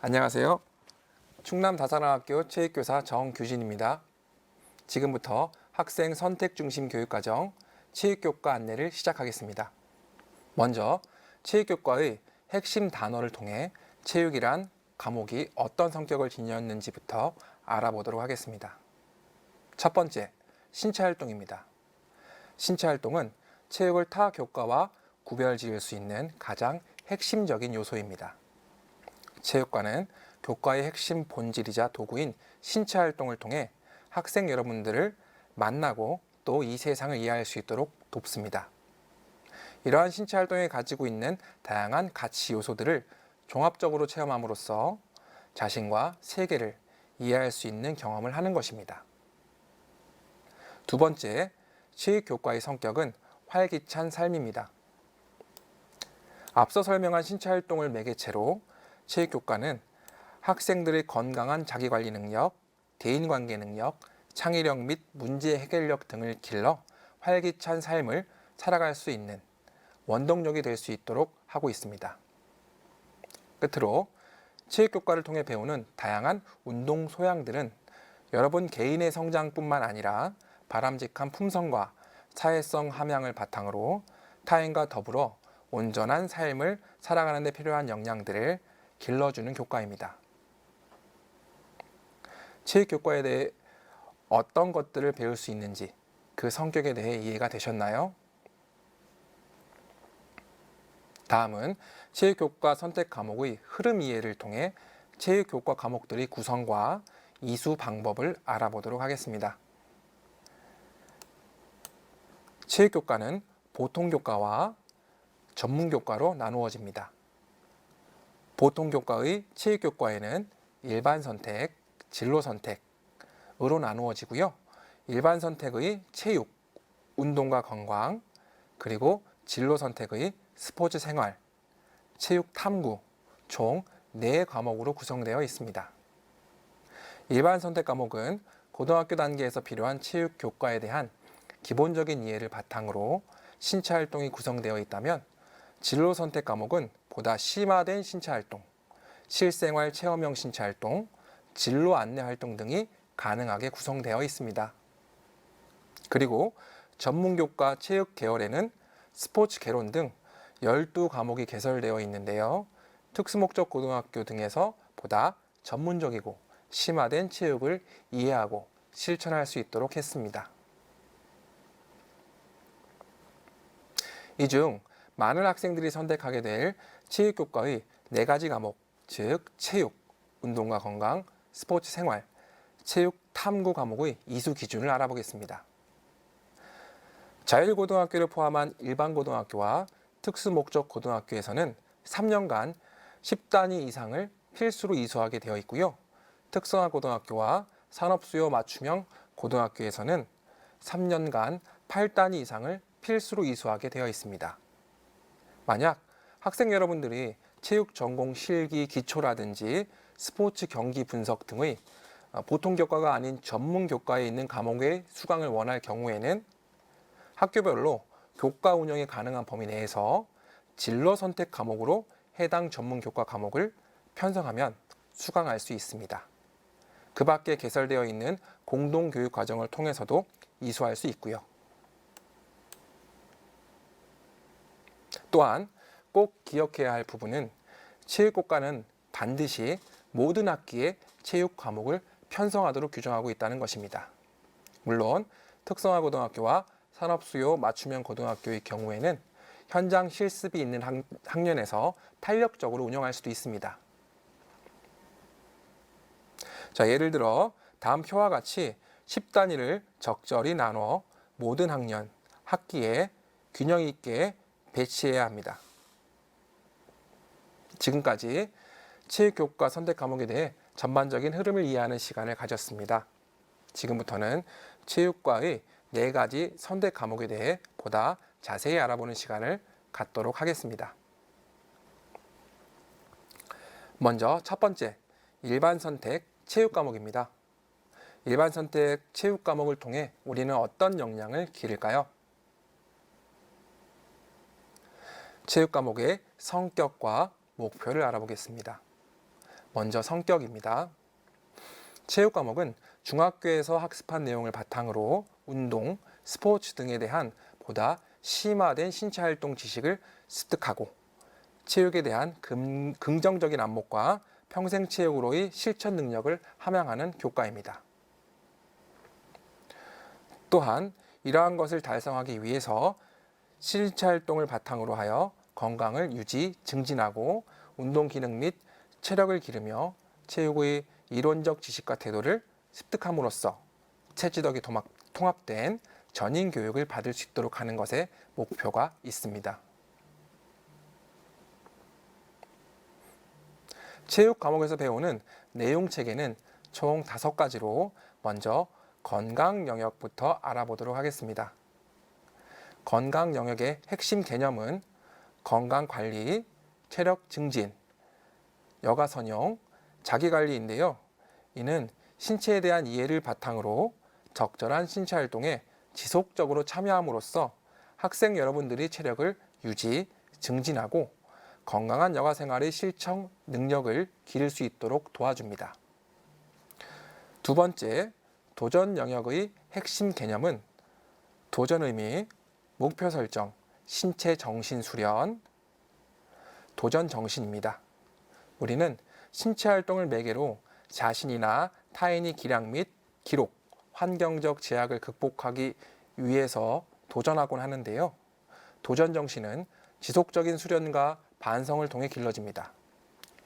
안녕하세요. 충남 다산학교 체육교사 정규진입니다. 지금부터 학생 선택 중심 교육과정 체육교과 안내를 시작하겠습니다. 먼저 체육교과의 핵심 단어를 통해 체육이란 과목이 어떤 성격을 지녔는지부터 알아보도록 하겠습니다. 첫 번째, 신체활동입니다. 신체활동은 체육을 타 교과와 구별지을 수 있는 가장 핵심적인 요소입니다. 체육과는 교과의 핵심 본질이자 도구인 신체활동을 통해 학생 여러분들을 만나고 또 이 세상을 이해할 수 있도록 돕습니다. 이러한 신체활동이 가지고 있는 다양한 가치 요소들을 종합적으로 체험함으로써 자신과 세계를 이해할 수 있는 경험을 하는 것입니다. 두 번째, 체육교과의 성격은 활기찬 삶입니다. 앞서 설명한 신체활동을 매개체로 체육교과는 학생들의 건강한 자기관리 능력, 대인관계 능력, 창의력 및 문제 해결력 등을 길러 활기찬 삶을 살아갈 수 있는 원동력이 될 수 있도록 하고 있습니다. 끝으로 체육교과를 통해 배우는 다양한 운동 소양들은 여러분 개인의 성장뿐만 아니라 바람직한 품성과 사회성 함양을 바탕으로 타인과 더불어 온전한 삶을 살아가는 데 필요한 역량들을 길러주는 교과입니다. 체육교과에 대해 어떤 것들을 배울 수 있는지 그 성격에 대해 이해가 되셨나요? 다음은 체육교과 선택 과목의 흐름 이해를 통해 체육교과 과목들의 구성과 이수 방법을 알아보도록 하겠습니다. 체육교과는 보통교과와 전문교과로 나누어집니다. 보통교과의 체육교과에는 일반 선택, 진로 선택으로 나누어지고요. 일반 선택의 체육, 운동과 건강, 그리고 진로 선택의 스포츠 생활, 체육 탐구, 총 4과목으로 구성되어 있습니다. 일반 선택 과목은 고등학교 단계에서 필요한 체육 교과에 대한 기본적인 이해를 바탕으로 신체 활동이 구성되어 있다면 진로 선택 과목은 보다 심화된 신체 활동, 실생활 체험형 신체 활동, 진로 안내 활동 등이 가능하게 구성되어 있습니다. 그리고 전문교과 체육 계열에는 스포츠 개론 등 12과목이 개설되어 있는데요. 특수목적 고등학교 등에서 보다 전문적이고 심화된 체육을 이해하고 실천할 수 있도록 했습니다. 이 중 많은 학생들이 선택하게 될 체육교과의 4가지 과목, 즉 체육, 운동과 건강, 스포츠 생활, 체육 탐구 과목의 이수 기준을 알아보겠습니다. 자율고등학교를 포함한 일반고등학교와 특수목적 고등학교에서는 3년간 10단위 이상을 필수로 이수하게 되어 있고요. 특성화고등학교와 산업수요 맞춤형 고등학교에서는 3년간 8단위 이상을 필수로 이수하게 되어 있습니다. 만약 학생 여러분들이 체육 전공 실기 기초라든지 스포츠 경기 분석 등의 보통 교과가 아닌 전문 교과에 있는 과목의 수강을 원할 경우에는 학교별로 교과 운영이 가능한 범위 내에서 진로 선택 과목으로 해당 전문 교과 과목을 편성하면 수강할 수 있습니다. 그 밖에 개설되어 있는 공동교육 과정을 통해서도 이수할 수 있고요. 또한 꼭 기억해야 할 부분은 체육교과는 반드시 모든 학기에 체육 과목을 편성하도록 규정하고 있다는 것입니다. 물론 특성화고등학교와 산업수요 맞춤형 고등학교의 경우에는 현장 실습이 있는 학년에서 탄력적으로 운영할 수도 있습니다. 자, 예를 들어 다음 표와 같이 10단위를 적절히 나눠 모든 학년, 학기에 균형 있게 배치해야 합니다. 지금까지 체육교과 선택 과목에 대해 전반적인 흐름을 이해하는 시간을 가졌습니다. 지금부터는 체육과의 4가지 선택 과목에 대해 보다 자세히 알아보는 시간을 갖도록 하겠습니다. 먼저 첫 번째, 일반 선택 체육 과목입니다. 일반 선택 체육 과목을 통해 우리는 어떤 역량을 기를까요? 체육 과목의 성격과 목표를 알아보겠습니다. 먼저 성격입니다. 체육 과목은 중학교에서 학습한 내용을 바탕으로 운동, 스포츠 등에 대한 보다 심화된 신체 활동 지식을 습득하고 체육에 대한 긍정적인 안목과 평생 체육으로의 실천 능력을 함양하는 교과입니다. 또한 이러한 것을 달성하기 위해서 신체 활동을 바탕으로 하여 건강을 유지, 증진하고 운동 기능 및 체력을 기르며 체육의 이론적 지식과 태도를 습득함으로써 체지덕이 통합된 전인 교육을 받을 수 있도록 하는 것에 목표가 있습니다. 체육 과목에서 배우는 내용 체계는 총 5가지로 먼저 건강 영역부터 알아보도록 하겠습니다. 건강 영역의 핵심 개념은 건강 관리, 체력 증진, 여가 선용, 자기 관리인데요. 이는 신체에 대한 이해를 바탕으로 적절한 신체 활동에 지속적으로 참여함으로써 학생 여러분들이 체력을 유지, 증진하고 건강한 여가 생활의 실천 능력을 기를 수 있도록 도와줍니다. 두 번째, 도전 영역의 핵심 개념은 도전 의미, 목표 설정, 신체 정신 수련, 도전 정신입니다. 우리는 신체 활동을 매개로 자신이나 타인의 기량 및 기록, 환경적 제약을 극복하기 위해서 도전하곤 하는데요. 도전 정신은 지속적인 수련과 반성을 통해 길러집니다.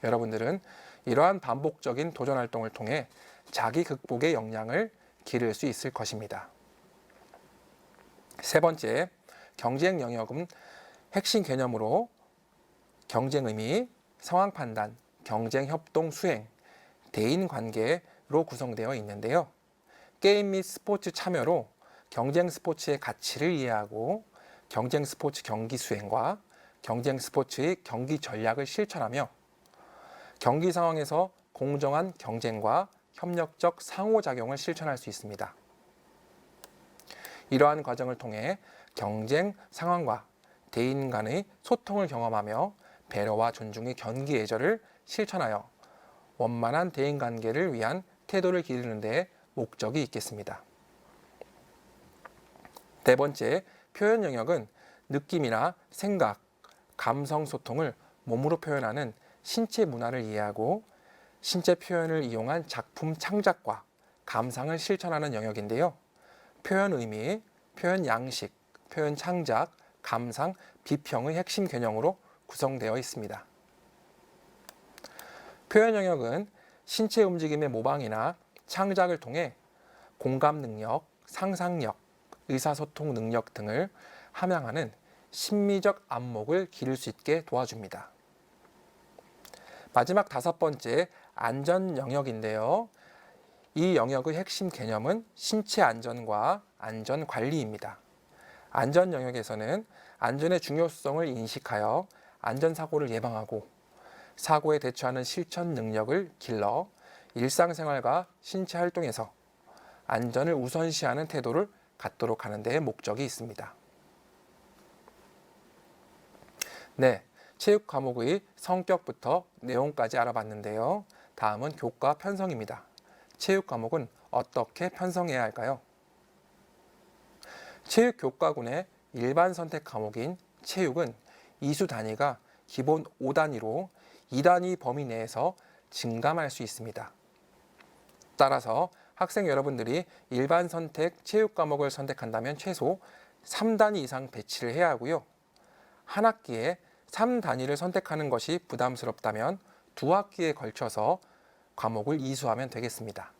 여러분들은 이러한 반복적인 도전 활동을 통해 자기 극복의 역량을 기를 수 있을 것입니다. 세 번째, 경쟁 영역은 핵심 개념으로 경쟁 의미, 상황 판단, 경쟁 협동 수행, 대인 관계로 구성되어 있는데요. 게임 및 스포츠 참여로 경쟁 스포츠의 가치를 이해하고 경쟁 스포츠 경기 수행과 경쟁 스포츠의 경기 전략을 실천하며 경기 상황에서 공정한 경쟁과 협력적 상호작용을 실천할 수 있습니다. 이러한 과정을 통해 경쟁 상황과 대인 간의 소통을 경험하며 배려와 존중의 경기 예절을 실천하여 원만한 대인 관계를 위한 태도를 기르는 데 목적이 있겠습니다. 네 번째, 표현 영역은 느낌이나 생각, 감성 소통을 몸으로 표현하는 신체 문화를 이해하고 신체 표현을 이용한 작품 창작과 감상을 실천하는 영역인데요. 표현 의미, 표현 양식, 표현 창작, 감상, 비평의 핵심 개념으로 구성되어 있습니다. 표현 영역은 신체 움직임의 모방이나 창작을 통해 공감 능력, 상상력, 의사소통 능력 등을 함양하는 심미적 안목을 기를 수 있게 도와줍니다. 마지막 5번째, 안전 영역인데요. 이 영역의 핵심 개념은 신체 안전과 안전 관리입니다. 안전 영역에서는 안전의 중요성을 인식하여 안전사고를 예방하고 사고에 대처하는 실천 능력을 길러 일상생활과 신체 활동에서 안전을 우선시하는 태도를 갖도록 하는 데 목적이 있습니다. 네, 체육 과목의 성격부터 내용까지 알아봤는데요. 다음은 교과 편성입니다. 체육 과목은 어떻게 편성해야 할까요? 체육 교과군의 일반 선택 과목인 체육은 이수 단위가 기본 5단위로 2단위 범위 내에서 증감할 수 있습니다. 따라서 학생 여러분들이 일반 선택 체육 과목을 선택한다면 최소 3단위 이상 배치를 해야 하고요. 한 학기에 3단위를 선택하는 것이 부담스럽다면 2학기에 걸쳐서 과목을 이수하면 되겠습니다.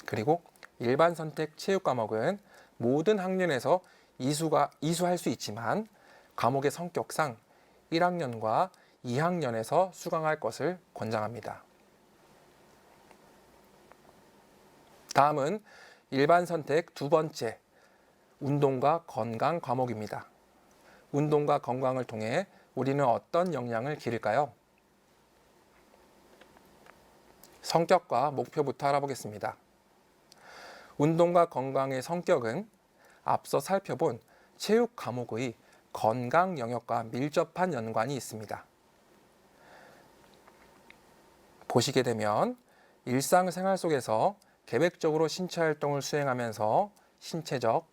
그리고 일반 선택 체육 과목은 모든 학년에서 이수할 수 있지만 과목의 성격상 1학년과 2학년에서 수강할 것을 권장합니다. 다음은 일반 선택 두 번째, 운동과 건강 과목입니다. 운동과 건강을 통해 우리는 어떤 역량을 기를까요? 성격과 목표부터 알아보겠습니다. 운동과 건강의 성격은 앞서 살펴본 체육 과목의 건강 영역과 밀접한 연관이 있습니다. 보시게 되면 일상생활 속에서 계획적으로 신체 활동을 수행하면서 신체적,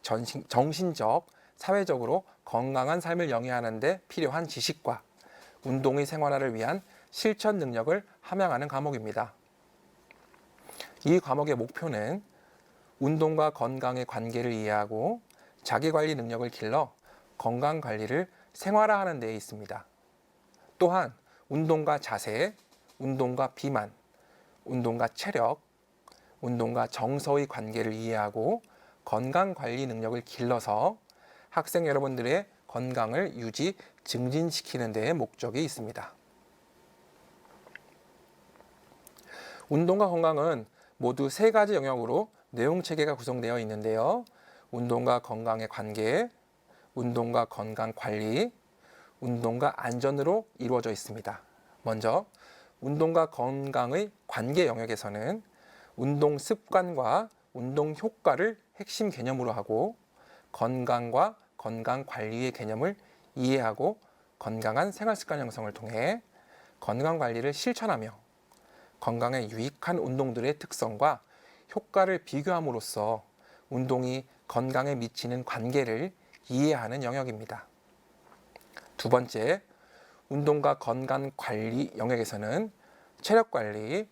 정신적, 사회적으로 건강한 삶을 영위하는 데 필요한 지식과 운동의 생활화를 위한 실천 능력을 함양하는 과목입니다. 이 과목의 목표는 운동과 건강의 관계를 이해하고 자기관리 능력을 길러 건강관리를 생활화하는 데 있습니다. 또한 운동과 자세, 운동과 비만, 운동과 체력, 운동과 정서의 관계를 이해하고 건강관리 능력을 길러서 학생 여러분들의 건강을 유지, 증진시키는 데에 목적이 있습니다. 운동과 건강은 모두 세 가지 영역으로 내용체계가 구성되어 있는데요. 운동과 건강의 관계, 운동과 건강 관리, 운동과 안전으로 이루어져 있습니다. 먼저 운동과 건강의 관계 영역에서는 운동 습관과 운동 효과를 핵심 개념으로 하고 건강과 건강 관리의 개념을 이해하고 건강한 생활 습관 형성을 통해 건강 관리를 실천하며 건강에 유익한 운동들의 특성과 효과를 비교함으로써 운동이 건강에 미치는 관계를 이해하는 영역입니다. 두 번째, 운동과 건강 관리 영역에서는 체력 관리,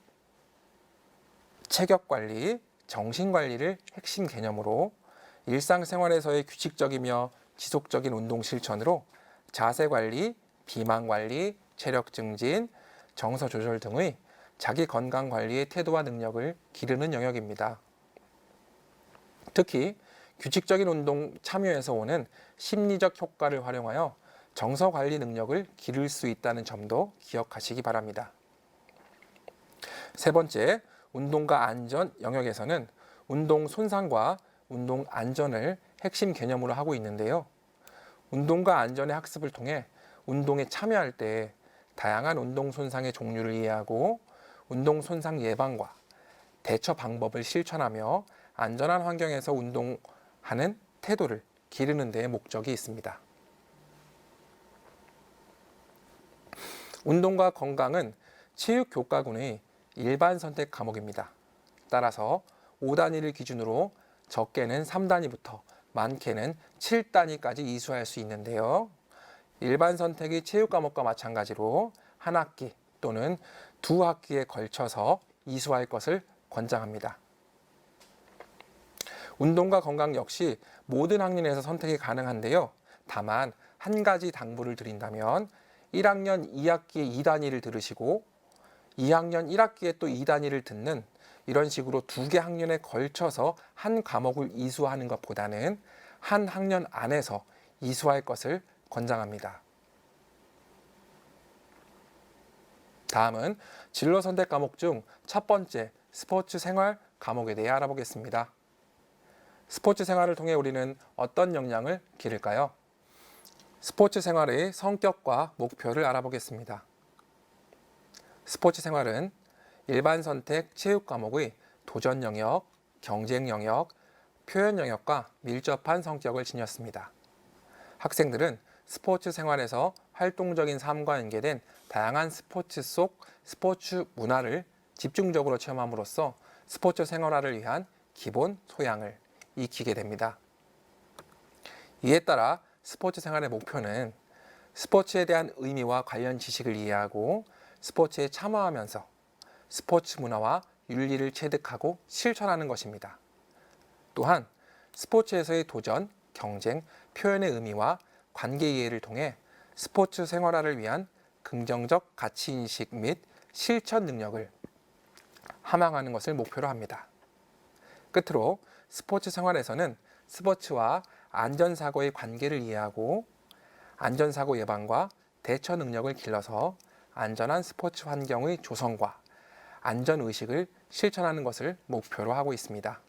체격 관리, 정신 관리를 핵심 개념으로 일상생활에서의 규칙적이며 지속적인 운동 실천으로 자세 관리, 비만 관리, 체력 증진, 정서 조절 등의 자기 건강 관리의 태도와 능력을 기르는 영역입니다. 특히 규칙적인 운동 참여에서 오는 심리적 효과를 활용하여 정서 관리 능력을 기를 수 있다는 점도 기억하시기 바랍니다. 세 번째, 운동과 안전 영역에서는 운동 손상과 운동 안전을 핵심 개념으로 하고 있는데요. 운동과 안전의 학습을 통해 운동에 참여할 때 다양한 운동 손상의 종류를 이해하고 운동 손상 예방과 대처 방법을 실천하며 안전한 환경에서 운동하는 태도를 기르는 데 목적이 있습니다. 운동과 건강은 체육교과군의 일반 선택 과목입니다. 따라서 5단위를 기준으로 적게는 3단위부터 많게는 7단위까지 이수할 수 있는데요. 일반 선택의 체육 과목과 마찬가지로 한 학기 또는 두 학기에 걸쳐서 이수할 것을 권장합니다. 운동과 건강 역시 모든 학년에서 선택이 가능한데요. 다만 한 가지 당부를 드린다면 1학년 2학기에 2단위를 들으시고 2학년 1학기에 또 2단위를 듣는 이런 식으로 두 개 학년에 걸쳐서 한 과목을 이수하는 것보다는 한 학년 안에서 이수할 것을 권장합니다. 다음은 진로 선택 과목 중 첫 번째 스포츠 생활 과목에 대해 알아보겠습니다. 스포츠 생활을 통해 우리는 어떤 역량을 기를까요? 스포츠 생활의 성격과 목표를 알아보겠습니다. 스포츠 생활은 일반 선택 체육 과목의 도전 영역, 경쟁 영역, 표현 영역과 밀접한 성격을 지녔습니다. 학생들은 스포츠 생활에서 활동적인 삶과 연계된 다양한 스포츠 속 스포츠 문화를 집중적으로 체험함으로써 스포츠 생활화를 위한 기본 소양을 익히게 됩니다. 이에 따라 스포츠 생활의 목표는 스포츠에 대한 의미와 관련 지식을 이해하고 스포츠에 참여하면서 스포츠 문화와 윤리를 체득하고 실천하는 것입니다. 또한 스포츠에서의 도전, 경쟁, 표현의 의미와 관계 이해를 통해 스포츠 생활화를 위한 긍정적 가치인식 및 실천 능력을 함양하는 것을 목표로 합니다. 끝으로 스포츠 생활에서는 스포츠와 안전사고의 관계를 이해하고 안전사고 예방과 대처 능력을 길러서 안전한 스포츠 환경의 조성과 안전의식을 실천하는 것을 목표로 하고 있습니다.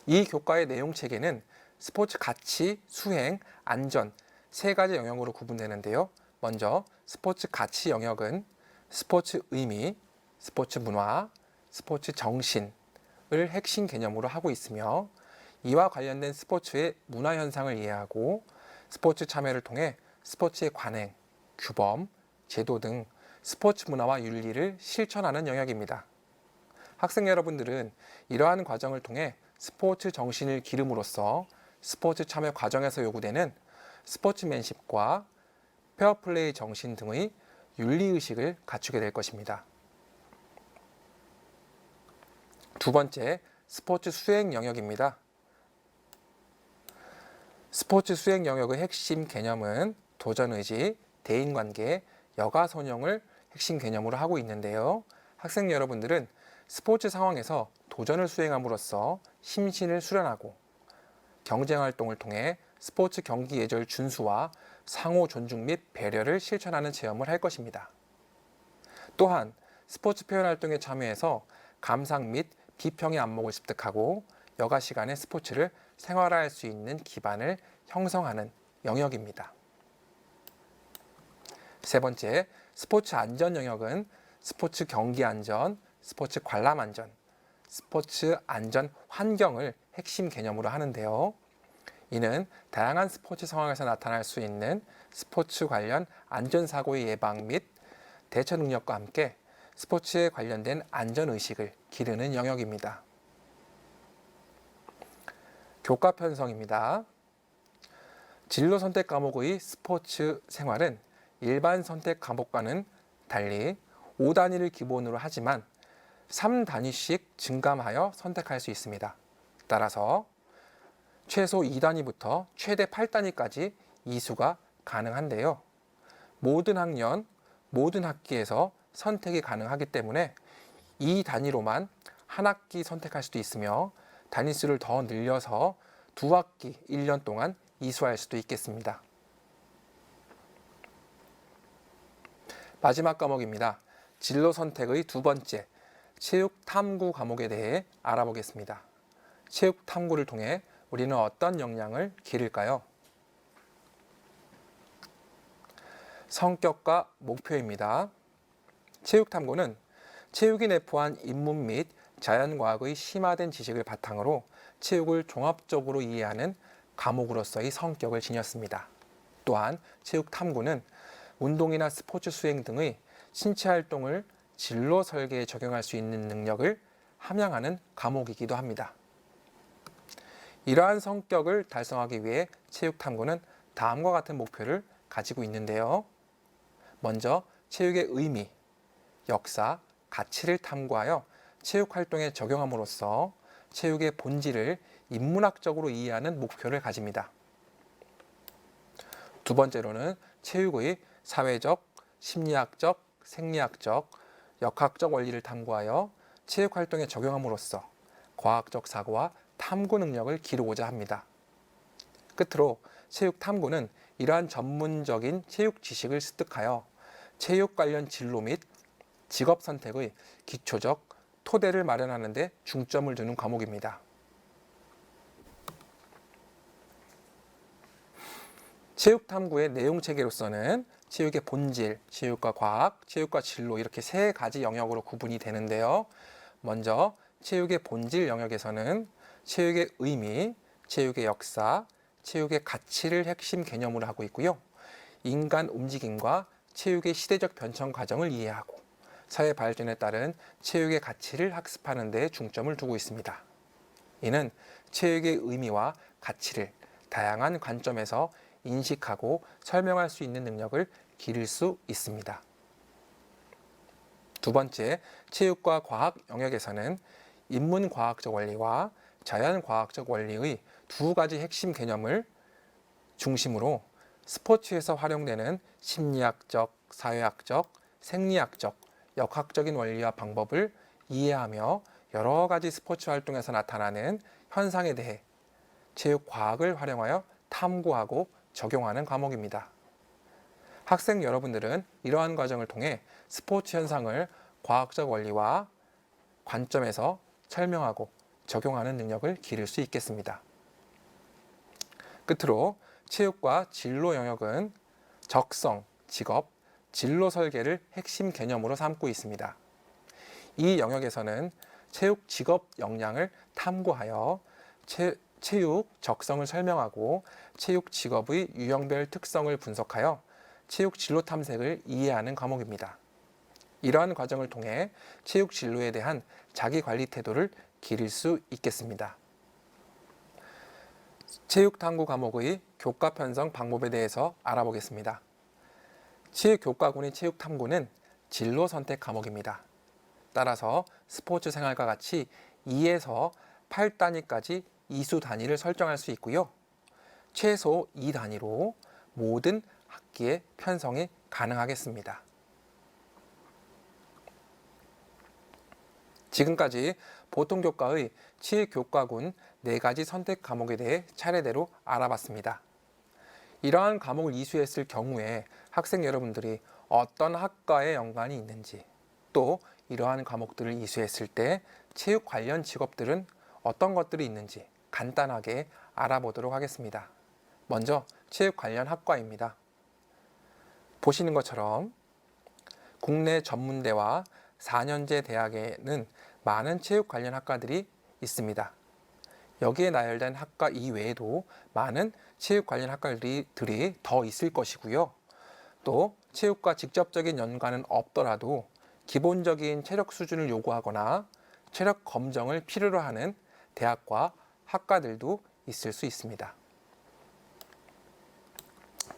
이 교과의 내용 체계는 스포츠 가치, 수행, 안전 세 가지 영역으로 구분되는데요. 먼저 스포츠 가치 영역은 스포츠 의미, 스포츠 문화, 스포츠 정신을 핵심 개념으로 하고 있으며 이와 관련된 스포츠의 문화 현상을 이해하고 스포츠 참여를 통해 스포츠의 관행, 규범, 제도 등 스포츠 문화와 윤리를 실천하는 영역입니다. 학생 여러분들은 이러한 과정을 통해 스포츠 정신을 기름으로써 스포츠 참여 과정에서 요구되는 스포츠맨십과 페어플레이 정신 등의 윤리의식을 갖추게 될 것입니다. 두 번째, 스포츠 수행 영역입니다. 스포츠 수행 영역의 핵심 개념은 도전의지, 대인관계, 여가선용을 핵심 개념으로 하고 있는데요. 학생 여러분들은 스포츠 상황에서 도전을 수행함으로써 심신을 수련하고 경쟁활동을 통해 스포츠 경기 예절 준수와 상호 존중 및 배려를 실천하는 체험을 할 것입니다. 또한 스포츠 표현 활동에 참여해서 감상 및 비평의 안목을 습득하고 여가 시간에 스포츠를 생활화할 수 있는 기반을 형성하는 영역입니다. 세 번째, 스포츠 안전 영역은 스포츠 경기 안전, 스포츠 관람 안전, 스포츠 안전 환경을 핵심 개념으로 하는데요. 이는 다양한 스포츠 상황에서 나타날 수 있는 스포츠 관련 안전사고의 예방 및 대처 능력과 함께 스포츠에 관련된 안전의식을 기르는 영역입니다. 교과 편성입니다. 진로 선택 과목의 스포츠 생활은 일반 선택 과목과는 달리 5단위를 기본으로 하지만 3단위씩 증감하여 선택할 수 있습니다. 따라서 최소 2단위부터 최대 8단위까지 이수가 가능한데요. 모든 학년, 모든 학기에서 선택이 가능하기 때문에 이 단위로만 한 학기 선택할 수도 있으며 단위수를 더 늘려서 두 학기 1년 동안 이수할 수도 있겠습니다. 마지막 과목입니다. 진로 선택의 두 번째, 체육 탐구 과목에 대해 알아보겠습니다. 체육 탐구를 통해 우리는 어떤 역량을 기를까요? 성격과 목표입니다. 체육 탐구는 체육이 내포한 인문 및 자연과학의 심화된 지식을 바탕으로 체육을 종합적으로 이해하는 과목으로서의 성격을 지녔습니다. 또한 체육 탐구는 운동이나 스포츠 수행 등의 신체 활동을 진로 설계에 적용할 수 있는 능력을 함양하는 과목이기도 합니다. 이러한 성격을 달성하기 위해 체육 탐구는 다음과 같은 목표를 가지고 있는데요. 먼저 체육의 의미, 역사, 가치를 탐구하여 체육 활동에 적용함으로써 체육의 본질을 인문학적으로 이해하는 목표를 가집니다. 두 번째로는 체육의 사회적, 심리학적, 생리학적, 역학적 원리를 탐구하여 체육 활동에 적용함으로써 과학적 사고와 탐구 능력을 기르고자 합니다. 끝으로 체육 탐구는 이러한 전문적인 체육 지식을 습득하여 체육 관련 진로 및 직업 선택의 기초적 토대를 마련하는 데 중점을 두는 과목입니다. 체육 탐구의 내용 체계로서는 체육의 본질, 체육과 과학, 체육과 진로 이렇게 세 가지 영역으로 구분이 되는데요. 먼저 체육의 본질 영역에서는 체육의 의미, 체육의 역사, 체육의 가치를 핵심 개념으로 하고 있고요. 인간 움직임과 체육의 시대적 변천 과정을 이해하고 사회 발전에 따른 체육의 가치를 학습하는 데 중점을 두고 있습니다. 이는 체육의 의미와 가치를 다양한 관점에서 인식하고 설명할 수 있는 능력을 기를 수 있습니다. 두 번째, 체육과 과학 영역에서는 인문과학적 원리와 자연과학적 원리의 두 가지 핵심 개념을 중심으로 스포츠에서 활용되는 심리학적, 사회학적, 생리학적, 역학적인 원리와 방법을 이해하며 여러 가지 스포츠 활동에서 나타나는 현상에 대해 체육과학을 활용하여 탐구하고 적용하는 과목입니다. 학생 여러분들은 이러한 과정을 통해 스포츠 현상을 과학적 원리와 관점에서 설명하고 적용하는 능력을 기를 수 있겠습니다. 끝으로 체육과 진로 영역은 적성, 직업, 진로 설계를 핵심 개념으로 삼고 있습니다. 이 영역에서는 체육 직업 역량을 탐구하여 체육 적성을 설명하고 체육 직업의 유형별 특성을 분석하여 체육 진로 탐색을 이해하는 과목입니다. 이러한 과정을 통해 체육 진로에 대한 자기 관리 태도를 기를 수 있겠습니다. 체육 탐구 과목의 교과 편성 방법에 대해서 알아보겠습니다. 체육교과군의 체육 탐구는 진로 선택 과목입니다. 따라서 스포츠 생활과 같이 2에서 8단위까지 이수 단위를 설정할 수 있고요. 최소 2단위로 모든 학기에 편성이 가능하겠습니다. 지금까지 보통교과의 체육교과군 4가지 선택 과목에 대해 차례대로 알아봤습니다. 이러한 과목을 이수했을 경우에 학생 여러분들이 어떤 학과에 연관이 있는지, 또 이러한 과목들을 이수했을 때 체육 관련 직업들은 어떤 것들이 있는지 간단하게 알아보도록 하겠습니다. 먼저 체육 관련 학과입니다. 보시는 것처럼 국내 전문대와 4년제 대학에는 많은 체육 관련 학과들이 있습니다. 여기에 나열된 학과 이외에도 많은 체육 관련 학과들이 더 있을 것이고요. 또 체육과 직접적인 연관은 없더라도 기본적인 체력 수준을 요구하거나 체력 검정을 필요로 하는 대학과 학과들도 있을 수 있습니다.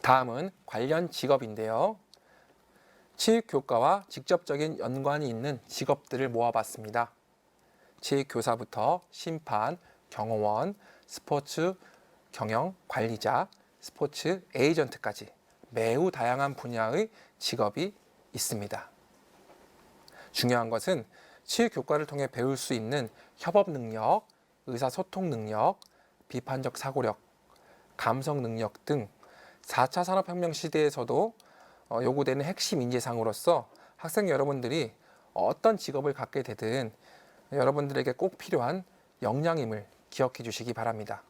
다음은 관련 직업인데요. 체육교과와 직접적인 연관이 있는 직업들을 모아봤습니다. 체육교사부터 심판, 경호원, 스포츠 경영 관리자, 스포츠 에이전트까지 매우 다양한 분야의 직업이 있습니다. 중요한 것은 체육교과를 통해 배울 수 있는 협업 능력, 의사소통 능력, 비판적 사고력, 감성 능력 등 4차 산업혁명 시대에서도 요구되는 핵심 인재상으로서 학생 여러분들이 어떤 직업을 갖게 되든 여러분들에게 꼭 필요한 역량임을 기억해 주시기 바랍니다.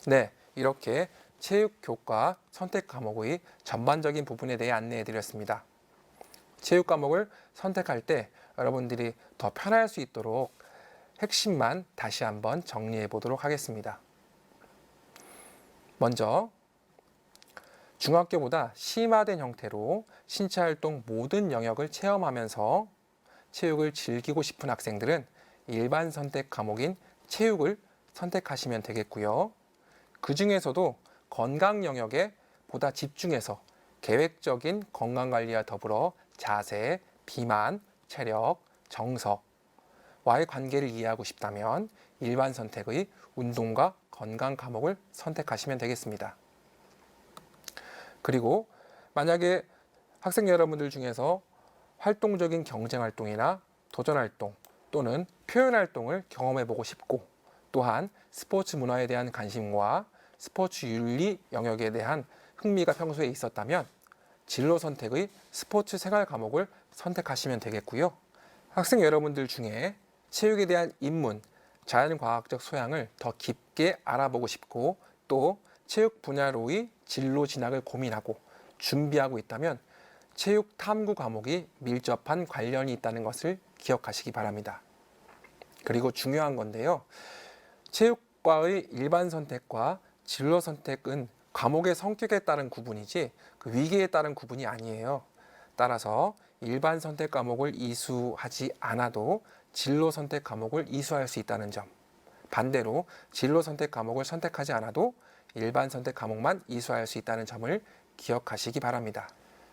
네, 이렇게 체육교과 선택 과목의 전반적인 부분에 대해 안내해 드렸습니다. 체육 과목을 선택할 때 여러분들이 더 편할 수 있도록 핵심만 다시 한번 정리해 보도록 하겠습니다. 먼저 중학교보다 심화된 형태로 신체활동 모든 영역을 체험하면서 체육을 즐기고 싶은 학생들은 일반 선택 과목인 체육을 선택하시면 되겠고요. 그 중에서도 건강 영역에 보다 집중해서 계획적인 건강관리와 더불어 자세, 비만, 체력, 정서와의 관계를 이해하고 싶다면 일반 선택의 운동과 건강 과목을 선택하시면 되겠습니다. 그리고 만약에 학생 여러분들 중에서 활동적인 경쟁활동이나 도전활동 또는 표현활동을 경험해보고 싶고 또한 스포츠 문화에 대한 관심과 스포츠 윤리 영역에 대한 흥미가 평소에 있었다면 진로 선택의 스포츠 생활 과목을 선택하시면 되겠고요. 학생 여러분들 중에 체육에 대한 입문, 자연과학적 소양을 더 깊게 알아보고 싶고 또 체육 분야로의 진로 진학을 고민하고 준비하고 있다면 체육 탐구 과목이 밀접한 관련이 있다는 것을 기억하시기 바랍니다. 그리고 중요한 건데요. 체육과의 일반 선택과 진로 선택은 과목의 성격에 따른 구분이지 그 위계에 따른 구분이 아니에요. 따라서 일반 선택 과목을 이수하지 않아도 진로 선택 과목을 이수할 수 있다는 점. 반대로 진로 선택 과목을 선택하지 않아도 일반 선택 과목만 이수할 수 있다는 점을 기억하시기 바랍니다.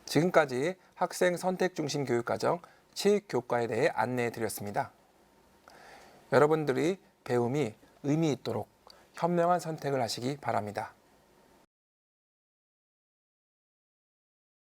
지금까지 학생 선택 중심 교육과정 체육교과에 대해 안내해 드렸습니다. 여러분들이 배움이 의미 있도록 현명한 선택을 하시기 바랍니다.